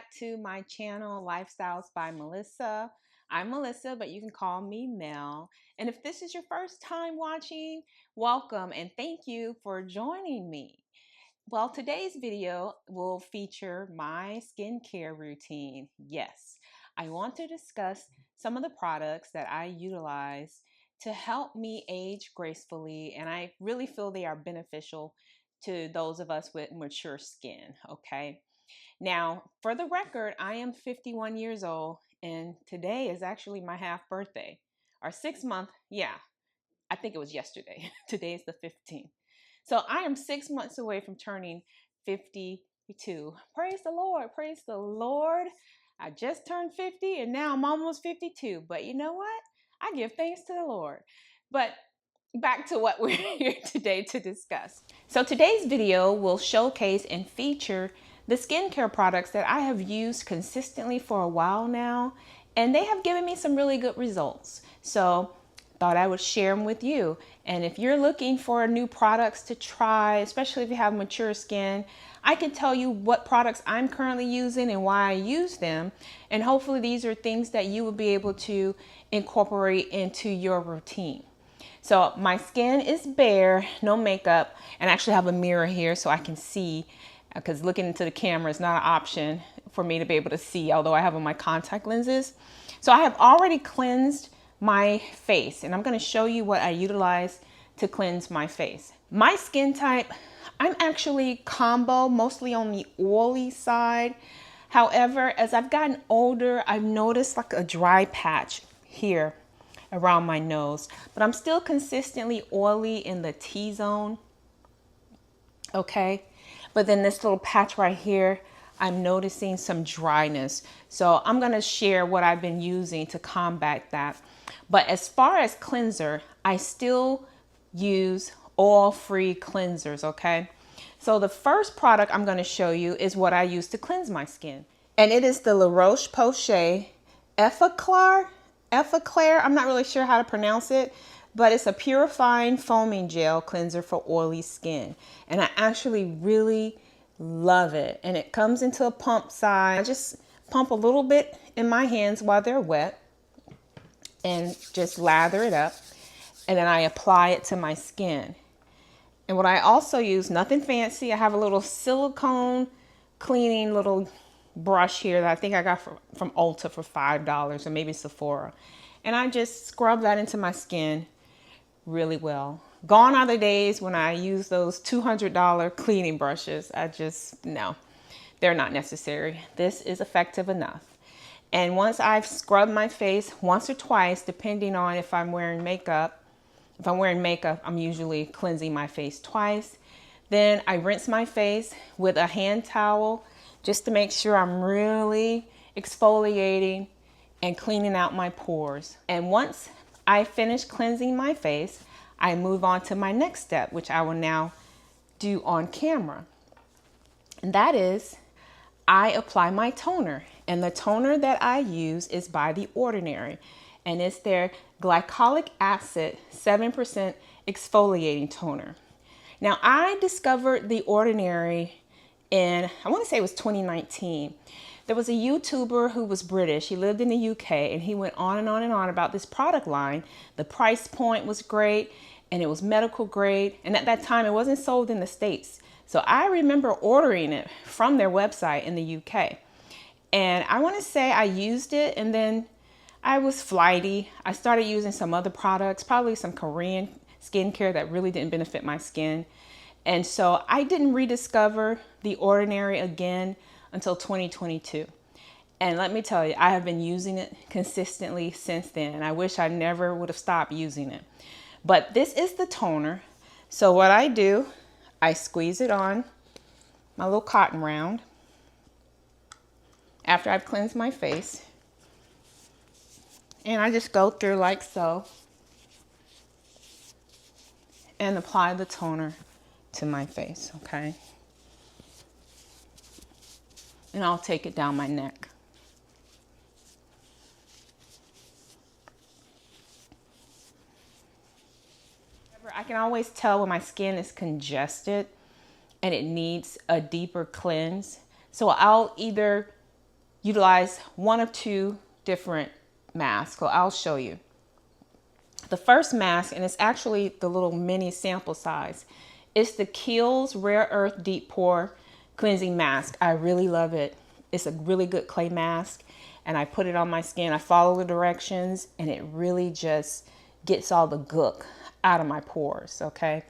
back to my channel, Lifestyles by Melissa. I'm Melissa, but you can call me Mel. And if this is your first time watching, welcome and thank you for joining me. Well, today's video will feature my skincare routine. Yes, I want to discuss some of the products that I utilize to help me age gracefully, and I really feel they are beneficial to those of us with mature skin, okay? Now, for the record, I am 51 years old, and today is actually my half birthday. Our 6 month, yeah, I think it was yesterday. Today is the 15th. So I am 6 months away from turning 52. Praise the Lord. Praise the Lord. I just turned 50 and now I'm almost 52. But you know what? I give thanks to the Lord. But back to what we're here today to discuss. So today's video will showcase and feature the skincare products that I have used consistently for a while now, and they have given me some really good results. So thought I would share them with you. And if you're looking for new products to try, especially if you have mature skin, I can tell you what products I'm currently using and why I use them. And hopefully these are things that you will be able to incorporate into your routine. So my skin is bare, no makeup, and I actually have a mirror here so I can see, because looking into the camera is not an option for me to be able to see, although I have on my contact lenses. So I have already cleansed my face, and I'm going to show you what I utilize to cleanse my face. My skin type, I'm actually combo, mostly on the oily side. However, as I've gotten older, I've noticed like a dry patch here around my nose, but I'm still consistently oily in the T-zone. Okay, but then this little patch right here, I'm noticing some dryness. So I'm gonna share what I've been using to combat that. But as far as cleanser, I still use oil-free cleansers, okay? So the first product I'm gonna show you is what I use to cleanse my skin. And it is the La Roche-Posay Effaclar. I'm not really sure how to pronounce it, but it's a purifying foaming gel cleanser for oily skin. And I actually really love it. And it comes into a pump size. I just pump a little bit in my hands while they're wet and just lather it up. And then I apply it to my skin. And what I also use, nothing fancy, I have a little silicone cleaning little brush here that I think I got from Ulta for $5 or maybe Sephora. And I just scrub that into my skin really well. Gone are the days when I use those $200 cleaning brushes. No, they're not necessary. This is effective enough. And once I've scrubbed my face once or twice, depending on if I'm wearing makeup, I'm usually cleansing my face twice. Then I rinse my face with a hand towel just to make sure I'm really exfoliating and cleaning out my pores. And once I finish cleansing my face, I move on to my next step, which I will now do on camera. And that is, I apply my toner. And the toner that I use is by The Ordinary. And it's their glycolic acid 7% exfoliating toner. Now, I discovered The Ordinary in, I want to say it was 2019. There was a YouTuber who was British. He lived in the UK, and he went on and on and on about this product line. The price point was great, and it was medical grade. And at that time, it wasn't sold in the States. So I remember ordering it from their website in the UK. And I want to say I used it, and then I was flighty. I started using some other products, probably some Korean skincare that really didn't benefit my skin. And so I didn't rediscover The Ordinary again until 2022. And let me tell you, I have been using it consistently since then. And I wish I never would have stopped using it. But this is the toner. So what I do, I squeeze it on my little cotton round after I've cleansed my face. And I just go through like so and apply the toner to my face, okay? And I'll take it down my neck. I can always tell when my skin is congested and it needs a deeper cleanse. So I'll either utilize one of two different masks. So I'll show you. The first mask, and it's actually the little mini sample size, it's the Kiehl's Rare Earth Deep Pore Cleansing Mask. I really love it. It's a really good clay mask, and I put it on my skin. I follow the directions, and it really just gets all the gook out of my pores, okay?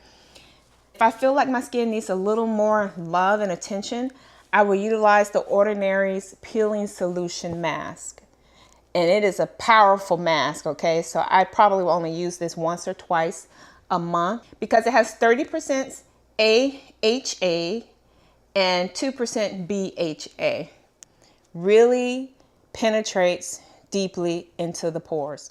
If I feel like my skin needs a little more love and attention, I will utilize the Ordinary's Peeling Solution Mask. And it is a powerful mask, okay? So I probably will only use this once or twice a month because it has 30% AHA and 2% BHA. Really penetrates deeply into the pores.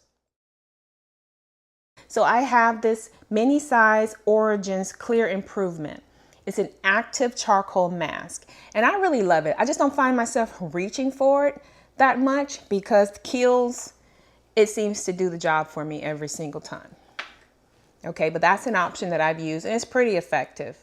So I have this mini size Origins Clear Improvement. It's an active charcoal mask, and I really love it. I just don't find myself reaching for it that much because Kiehl's, it seems to do the job for me every single time. Okay, but that's an option that I've used, and it's pretty effective.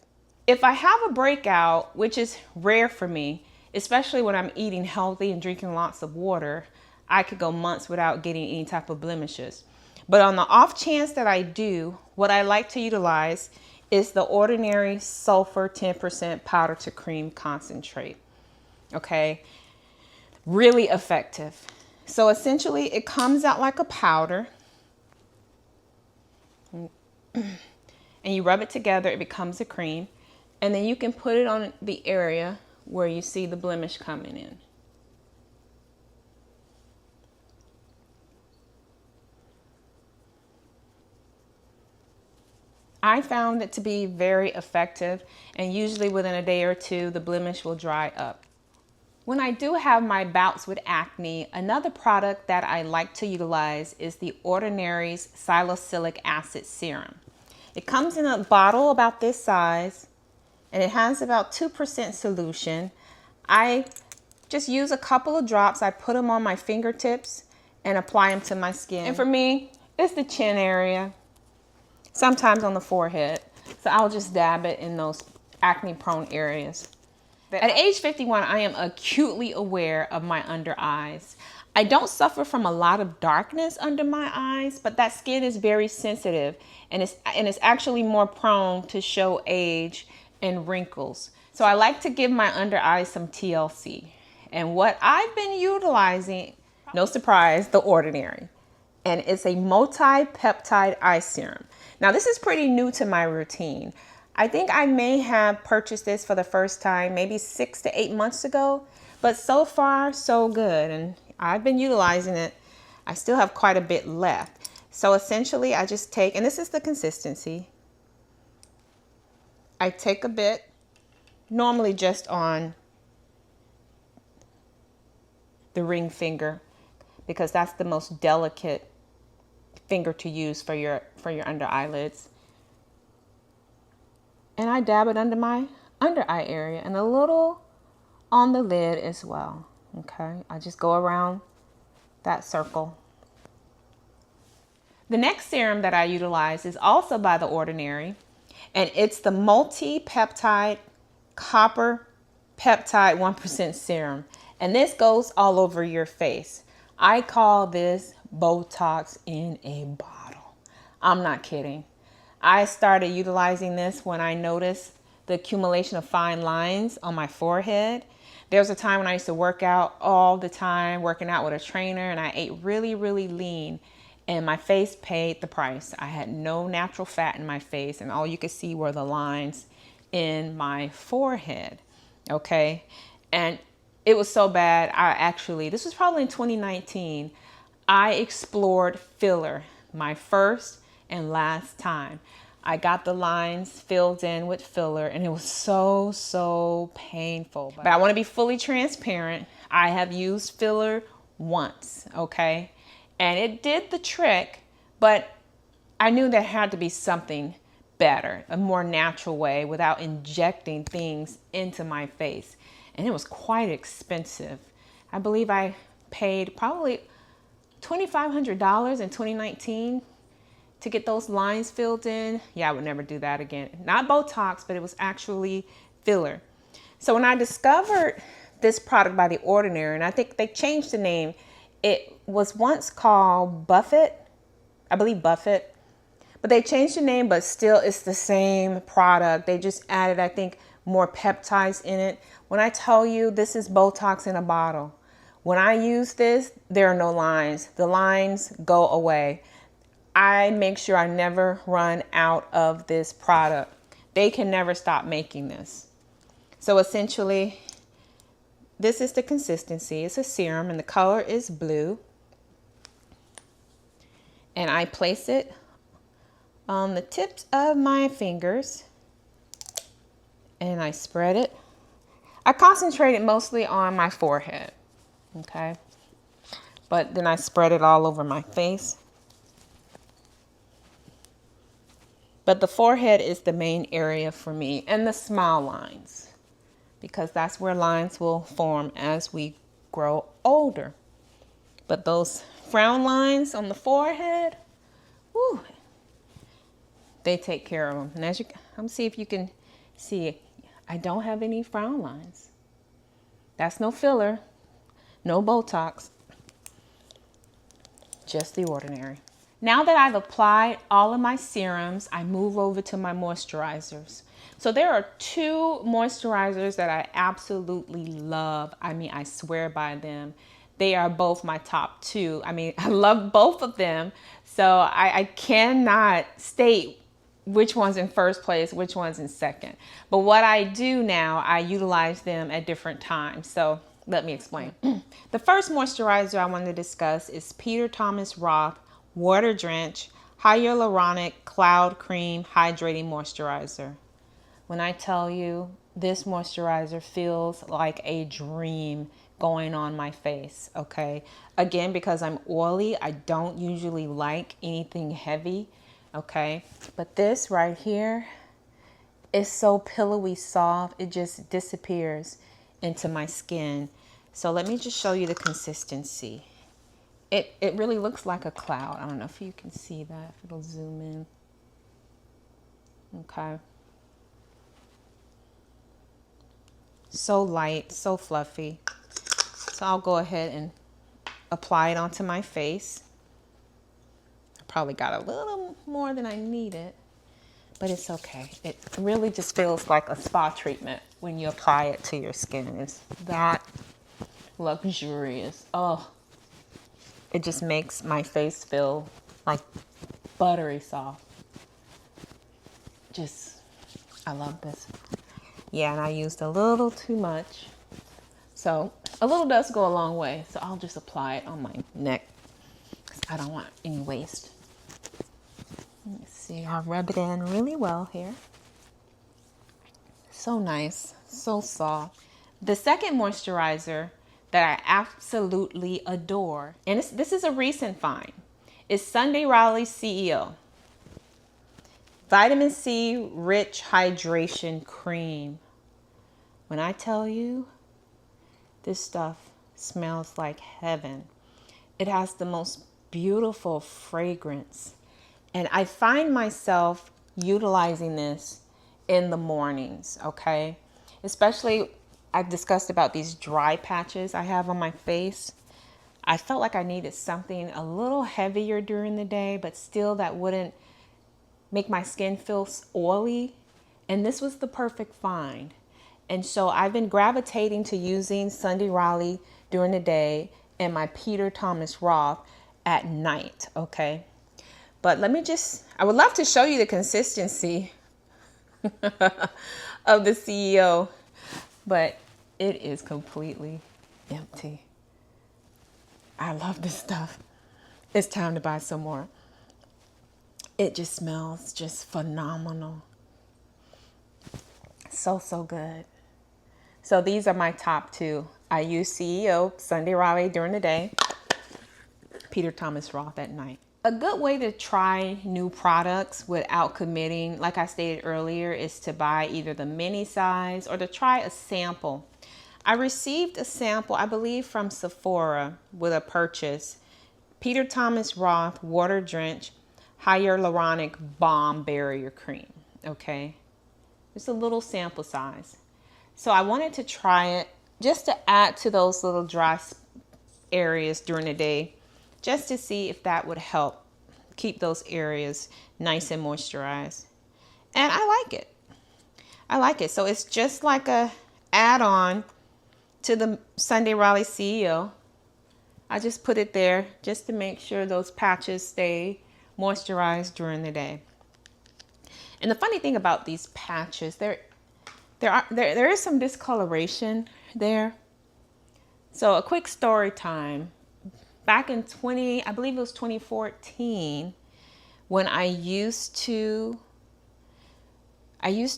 If I have a breakout, which is rare for me, especially when I'm eating healthy and drinking lots of water, I could go months without getting any type of blemishes. But on the off chance that I do, what I like to utilize is the Ordinary Sulfur 10% Powder to Cream Concentrate. Okay, really effective. So essentially it comes out like a powder and you rub it together, it becomes a cream, and then you can put it on the area where you see the blemish coming in. I found it to be very effective, and usually within a day or two, the blemish will dry up. When I do have my bouts with acne, another product that I like to utilize is the Ordinary's Salicylic Acid Serum. It comes in a bottle about this size, and it has about 2% solution. I just use a couple of drops. I put them on my fingertips and apply them to my skin. And for me, it's the chin area, sometimes on the forehead. So I'll just dab it in those acne prone areas. At age 51, I am acutely aware of my under eyes. I don't suffer from a lot of darkness under my eyes, but that skin is very sensitive and it's actually more prone to show age and wrinkles. So I like to give my under eyes some TLC. And what I've been utilizing, no surprise, the Ordinary. And it's a multi-peptide eye serum. Now this is pretty new to my routine. I think I may have purchased this for the first time maybe 6 to 8 months ago, but so far so good, and I've been utilizing it. I still have quite a bit left. So essentially I just take, and this is the consistency, I take a bit, normally just on the ring finger, because that's the most delicate finger to use for your under eyelids. And I dab it under my under eye area and a little on the lid as well. Okay, I just go around that circle. The next serum that I utilize is also by the Ordinary, and it's the multi-peptide copper peptide 1% serum. And this goes all over your face. I call this Botox in a bottle. I'm not kidding. I started utilizing this when I noticed the accumulation of fine lines on my forehead. There was a time when I used to work out all the time, working out with a trainer, and I ate really, really lean, and my face paid the price. I had no natural fat in my face, and all you could see were the lines in my forehead, okay? And it was so bad, this was probably in 2019, I explored filler, my first and last time. I got the lines filled in with filler, and it was so painful. But I want to be fully transparent. I have used filler once, okay? And it did the trick, but I knew there had to be something better, a more natural way without injecting things into my face. And it was quite expensive. I believe I paid probably $2,500 in 2019 to get those lines filled in. Yeah, I would never do that again. Not Botox, but it was actually filler. So when I discovered this product by The Ordinary, and I think they changed the name. It was once called Buffett, I believe Buffett, but they changed the name, but still it's the same product. They just added, I think, more peptides in it. When I tell you this is Botox in a bottle, when I use this, there are no lines. The lines go away. I make sure I never run out of this product. They can never stop making this. So essentially, this is the consistency. It's a serum and the color is blue. And I place it on the tips of my fingers and I spread it. I concentrate it mostly on my forehead, okay? But then I spread it all over my face. But the forehead is the main area for me, and the smile lines, because that's where lines will form as we grow older. But those frown lines on the forehead, whew, they take care of them. And as you, I'm see if you can see, I don't have any frown lines. That's no filler, no Botox, just The Ordinary. Now that I've applied all of my serums, I move over to my moisturizers. So there are two moisturizers that I absolutely love. I mean, I swear by them. They are both my top two. I mean, I love both of them. So I cannot state which one's in first place, which one's in second. But what I do now, I utilize them at different times. So let me explain. The first moisturizer I want to discuss is Peter Thomas Roth Water Drench Hyaluronic Cloud Cream Hydrating Moisturizer. When I tell you, this moisturizer feels like a dream going on my face, okay? Again, because I'm oily, I don't usually like anything heavy, okay? But this right here is so pillowy soft, it just disappears into my skin. So let me just show you the consistency. It really looks like a cloud. I don't know if you can see that, if it'll zoom in. Okay. So light, so fluffy. So I'll go ahead and apply it onto my face. I probably got a little more than I needed, but it's okay. It really just feels like a spa treatment when you apply it to your skin. It's that luxurious. Oh, it just makes my face feel like buttery soft. Just, I love this. Yeah, and I used a little too much. So a little does go a long way. So I'll just apply it on my neck, because I don't want any waste. Let me see, I'll rub it in really well here. So nice, so soft. The second moisturizer that I absolutely adore, and this is a recent find, is Sunday Riley CEO. Vitamin C Rich Hydration Cream. When I tell you, this stuff smells like heaven. It has the most beautiful fragrance. And I find myself utilizing this in the mornings, okay? Especially, I've discussed about these dry patches I have on my face. I felt like I needed something a little heavier during the day, but still that wouldn't make my skin feel oily. And this was the perfect find. And so I've been gravitating to using Sunday Riley during the day and my Peter Thomas Roth at night, okay? But let me just, I would love to show you the consistency of the CEO, but it is completely empty. I love this stuff. It's time to buy some more. It just smells just phenomenal. So, so good. So these are my top two. I use CEO, Sunday Riley during the day, Peter Thomas Roth at night. A good way to try new products without committing, like I stated earlier, is to buy either the mini size or to try a sample. I received a sample, I believe from Sephora with a purchase. Peter Thomas Roth Water Drench Hyaluronic Balm Barrier Cream, okay? It's a little sample size. So I wanted to try it just to add to those little dry areas during the day, just to see if that would help keep those areas nice and moisturized. And I like it. I like it. So it's just like a add-on to the Sunday Raleigh CEO. I just put it there just to make sure those patches stay moisturized during the day. And the funny thing about these patches, there is some discoloration there. So a quick story time. Back in I believe it was 2014, when I used to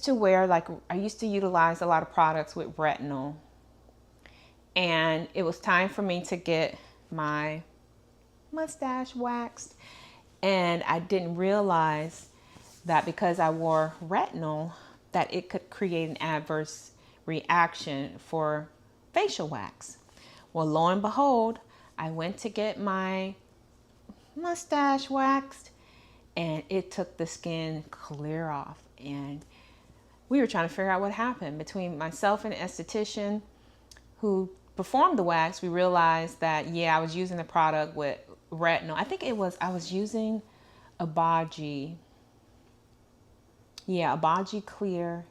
wear, like, I used to utilize a lot of products with retinol. And it was time for me to get my mustache waxed. And I didn't realize that because I wore retinol, that it could create an adverse reaction for facial wax. Well, lo and behold, I went to get my mustache waxed and it took the skin clear off. And we were trying to figure out what happened. Between myself and an esthetician who performed the wax, we realized that, yeah, I was using the product with retinol. I think I was using Abaji. Yeah, Abaji Clear.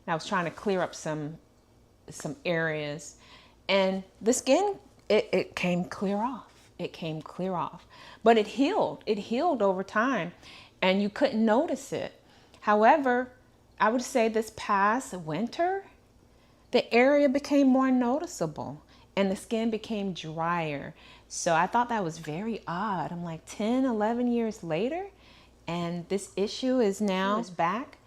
And I was trying to clear up some areas. And the skin, it came clear off. It came clear off. But it healed. It healed over time. And you couldn't notice it. However, I would say this past winter, the area became more noticeable and the skin became drier. So I thought that was very odd. I'm like 10, 11 years later, and this issue is back.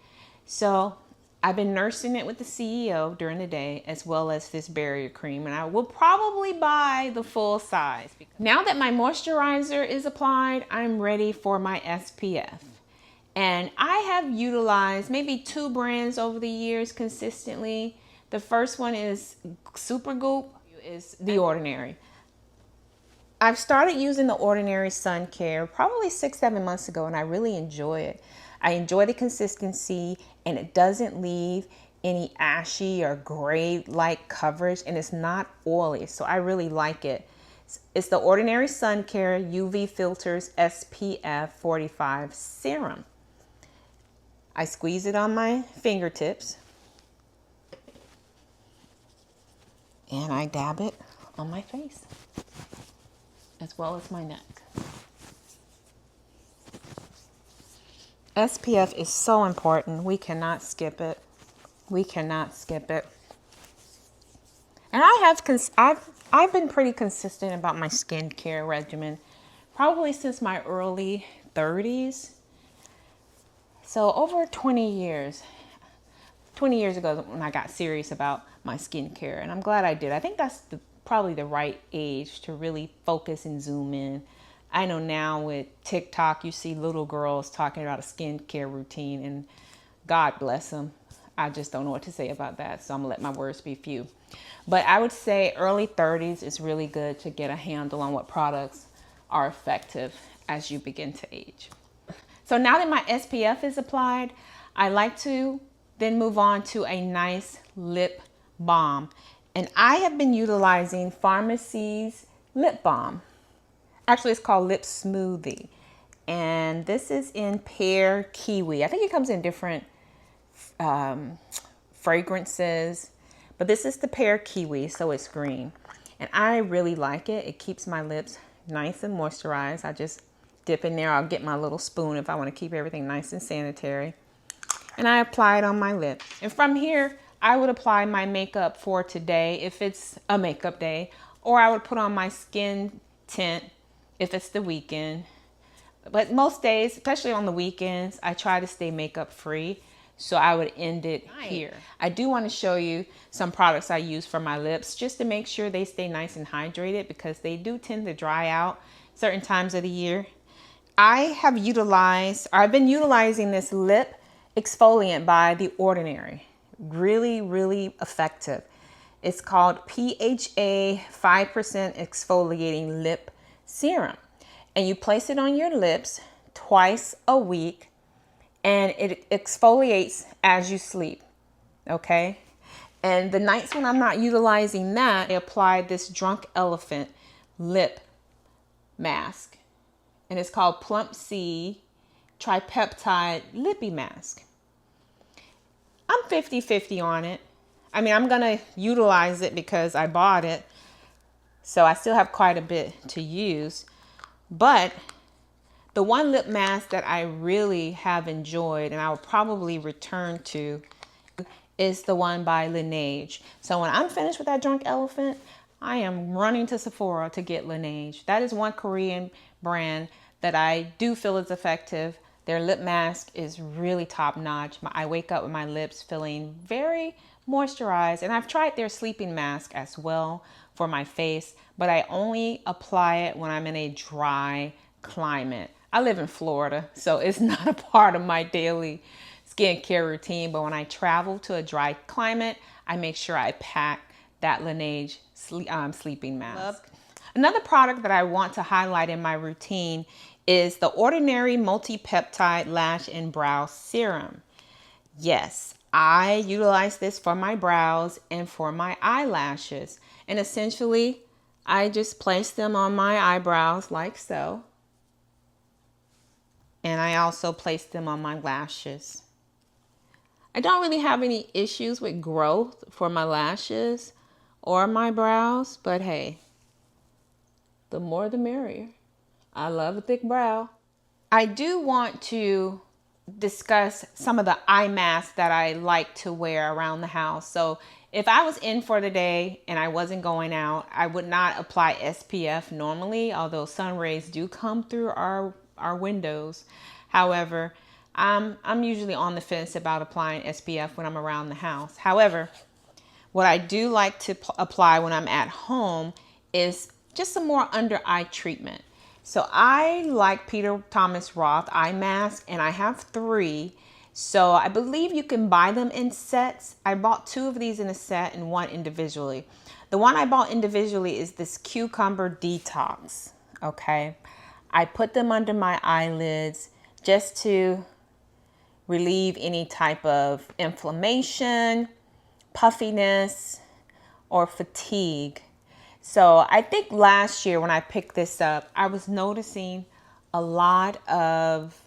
So I've been nursing it with the CEO during the day, as well as this barrier cream. And I will probably buy the full size. Now that my moisturizer is applied, I'm ready for my SPF. And I have utilized maybe 2 brands over the years consistently. The first one is Supergoop, is The Ordinary. I've started using The Ordinary Sun Care probably 6-7 months ago, and I really enjoy it. I enjoy the consistency, and it doesn't leave any ashy or gray-like coverage, and it's not oily, so I really like it. It's The Ordinary Sun Care UV Filters SPF 45 Serum. I squeeze it on my fingertips and I dab it on my face as well as my neck. SPF is so important. We cannot skip it. We cannot skip it. And I've been pretty consistent about my skincare regimen probably since my early 30s. So over 20 years ago when I got serious about my skincare, and I'm glad I did. I think that's probably the right age to really focus and zoom in. I know now with TikTok, you see little girls talking about a skincare routine, and God bless them. I just don't know what to say about that, so I'm gonna let my words be few. But I would say early 30s is really good to get a handle on what products are effective as you begin to age. So now that my SPF is applied, I like to then move on to a nice lip balm. And I have been utilizing Pharmacy's lip balm. Actually, it's called Lip Smoothie. And this is in pear kiwi. I think it comes in different fragrances, but this is the pear kiwi, so it's green. And I really like it. It keeps my lips nice and moisturized. I just dip in there. I'll get my little spoon if I want to keep everything nice and sanitary. And I apply it on my lips. And from here, I would apply my makeup for today if it's a makeup day, or I would put on my skin tint if it's the weekend. But most days, especially on the weekends, I try to stay makeup free. So I would end it here. I do want to show you some products I use for my lips just to make sure they stay nice and hydrated, because they do tend to dry out certain times of the year. I've been utilizing this lip exfoliant by The Ordinary. Really, really effective. It's called PHA 5% Exfoliating Lip Serum. And you place it on your lips twice a week, and it exfoliates as you sleep, okay? And the nights when I'm not utilizing that, I apply this Drunk Elephant lip mask. And it's called Plump C Tripeptide Lippy Mask. I'm 50-50 on it. I mean, I'm going to utilize it because I bought it. So I still have quite a bit to use. But the one lip mask that I really have enjoyed and I will probably return to is the one by Laneige. So when I'm finished with that Drunk Elephant, I am running to Sephora to get Laneige. That is one Korean brand that I do feel is effective. Their lip mask is really top notch. I wake up with my lips feeling very moisturized, and I've tried their sleeping mask as well for my face, but I only apply it when I'm in a dry climate. I live in Florida, so it's not a part of my daily skincare routine, but when I travel to a dry climate, I make sure I pack that Laneige sleeping mask. Another product that I want to highlight in my routine is the Ordinary Multi-Peptide Lash and Brow Serum. Yes, I utilize this for my brows and for my eyelashes. And essentially, I just place them on my eyebrows like so. And I also place them on my lashes. I don't really have any issues with growth for my lashes or my brows, but hey, the more the merrier. I love a thick brow. I do want to discuss some of the eye masks that I like to wear around the house. So if I was in for the day and I wasn't going out, I would not apply SPF normally, although sun rays do come through our windows. However, I'm usually on the fence about applying SPF when I'm around the house. However, what I do like to apply when I'm at home is just some more under eye treatment. So I like Peter Thomas Roth eye mask, and I have 3. So I believe you can buy them in sets. I bought 2 of these in a set and 1 individually. The one I bought individually is this Cucumber Detox. Okay. I put them under my eyelids just to relieve any type of inflammation, puffiness, or fatigue. So I think last year when I picked this up, I was noticing a lot of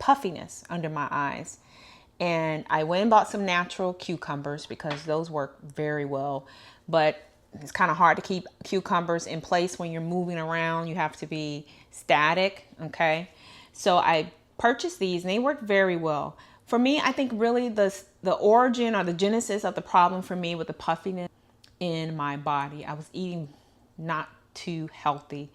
puffiness under my eyes. And I went and bought some natural cucumbers because those work very well. But it's kind of hard to keep cucumbers in place when you're moving around. You have to be static, okay? So I purchased these and they work very well. For me, I think really the origin or the genesis of the problem for me with the puffiness in my body, I was eating not too healthy,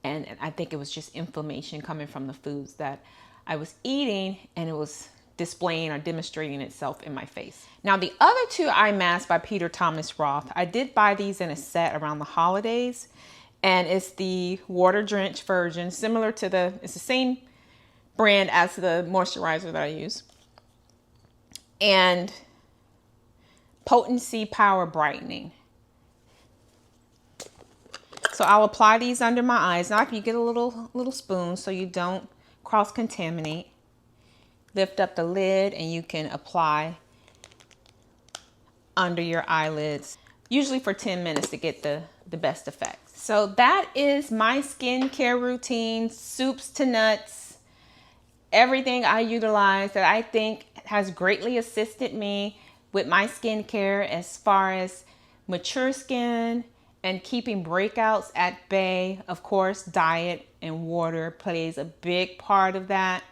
and I think it was just inflammation coming from the foods that I was eating, and it was displaying or demonstrating itself in my face. Now the other 2 eye masks by Peter Thomas Roth, I did buy these in a set around the holidays, and it's the water drenched version, similar to it's the same brand as the moisturizer that I use, and Potency Power Brightening. So I'll apply these under my eyes. Now you get a little spoon so you don't cross-contaminate. Lift up the lid and you can apply under your eyelids, usually for 10 minutes to get the best effect. So that is my skincare routine, soups to nuts, everything I utilize that I think has greatly assisted me with my skincare as far as mature skin and keeping breakouts at bay. Of course, diet and water plays a big part of that.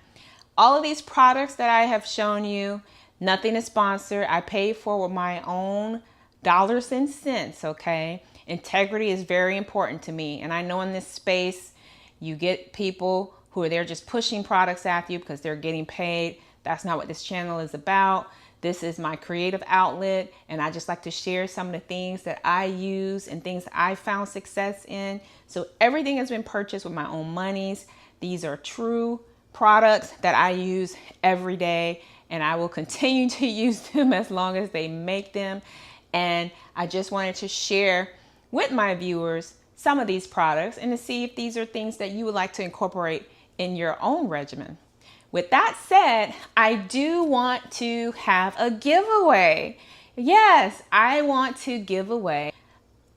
All of these products that I have shown you, nothing is sponsored. I pay for with my own dollars and cents, okay? Integrity is very important to me. And I know in this space, you get people who are there just pushing products at you because they're getting paid. That's not what this channel is about. This is my creative outlet, and I just like to share some of the things that I use and things I found success in. So everything has been purchased with my own monies. These are true products that I use every day, and I will continue to use them as long as they make them. And I just wanted to share with my viewers some of these products and to see if these are things that you would like to incorporate in your own regimen. With that said, I do want to have a giveaway. Yes, I want to give away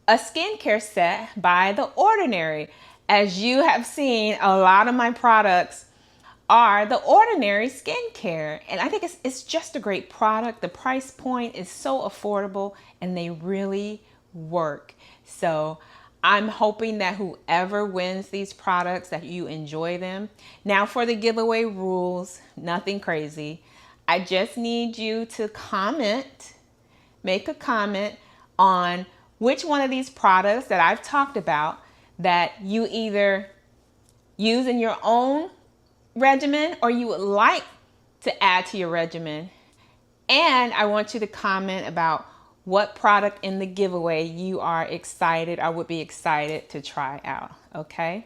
a skincare set by The Ordinary. As you have seen, a lot of my products are The Ordinary skincare. And I think it's just a great product. The price point is so affordable and they really work. So I'm hoping that whoever wins these products, that you enjoy them. Now for the giveaway rules, nothing crazy. I just need you to make a comment on which one of these products that I've talked about that you either use in your own regimen or you would like to add to your regimen. And I want you to comment about what product in the giveaway you are excited or would be excited to try out. Okay?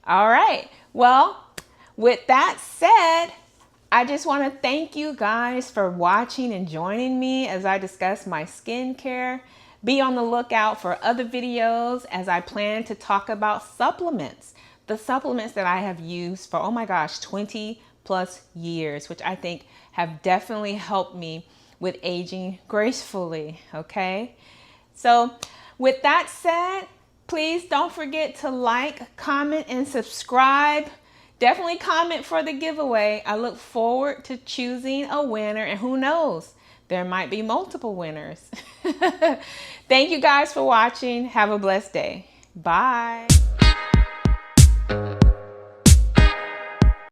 All right. Well, with that said, I just want to thank you guys for watching and joining me as I discuss my skincare. Be on the lookout for other videos as I plan to talk about supplements. The supplements that I have used for, oh my gosh, 20 plus years, which I think have definitely helped me with aging gracefully, okay? So with that said, please don't forget to like, comment, and subscribe. Definitely comment for the giveaway. I look forward to choosing a winner, and who knows, there might be multiple winners. Thank you guys for watching. Have a blessed day. Bye.